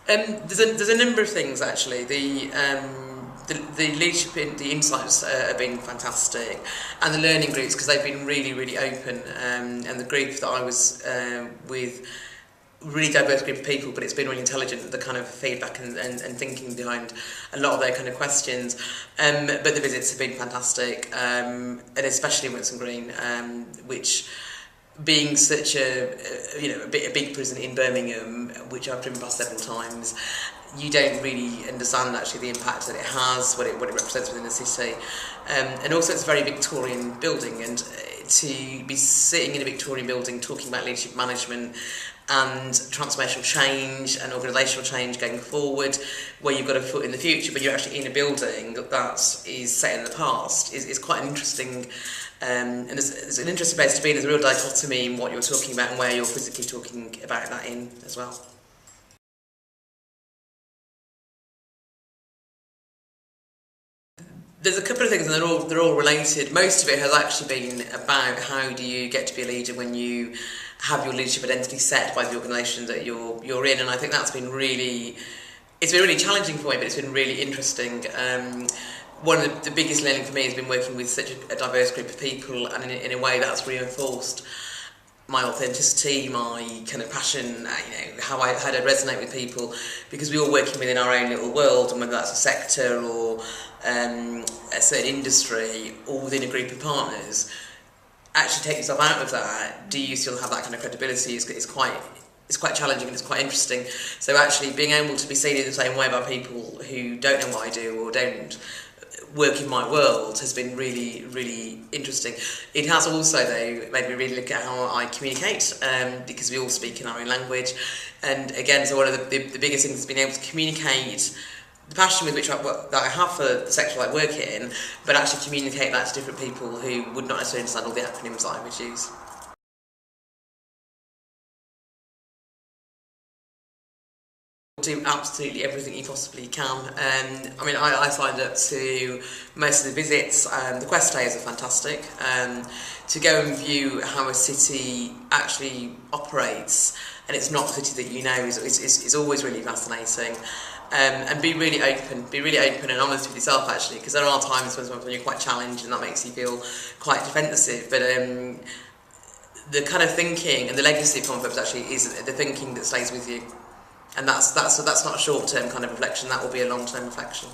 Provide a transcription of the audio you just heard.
There's a number of things actually. The leadership, the insights have been fantastic, and the learning groups, because they've been really open. And the group that I was with, really diverse group of people, but it's been really intelligent, the kind of feedback and thinking behind a lot of their kind of questions. But the visits have been fantastic, and especially in Wilson Green, which, being such a big prison in Birmingham, which I've driven past several times, you don't really understand actually the impact that it has, what it represents within the city, and also it's a very Victorian building, and to be sitting in a Victorian building talking about leadership management and transformational change and organisational change going forward, where you've got a foot in the future but you're actually in a building that is set in the past, is quite an interesting, and there's an interesting place to be. There's a real dichotomy in what you're talking about and where you're physically talking about that in as well. There's a couple of things, and they're all related. Most of it has actually been about how do you get to be a leader when you have your leadership identity set by the organisation that you're in, and I think that's been really, it's been really challenging for me, but it's been really interesting. One of the biggest learning for me has been working with such a diverse group of people, and in a way that's reinforced my authenticity, my kind of passion, how I resonate with people, because we're all working within our own little world, and whether that's a sector or a certain industry or within a group of partners, actually take yourself out of that. Do you still have that kind of credibility? It's quite challenging, and it's quite interesting. So actually being able to be seen in the same way by people who don't know what I do or don't work in my world has been really interesting. It has also, though, made me really look at how I communicate, because we all speak in our own language, and again, so one of the biggest things is being able to communicate the passion with which that I have for the sector I work in, but actually communicate that to different people who would not necessarily understand all the acronyms that I would use. Do absolutely everything you possibly can. I signed up to most of the visits. The quest days are fantastic. To go and view how a city actually operates, and it's not the city that you know, is always really fascinating. And be really open and honest with yourself, actually, because there are times when you're quite challenged and that makes you feel quite defensive. But the kind of thinking and the legacy of Confirms actually is the thinking that stays with you. And that's not a short-term kind of reflection, that will be a long-term reflection.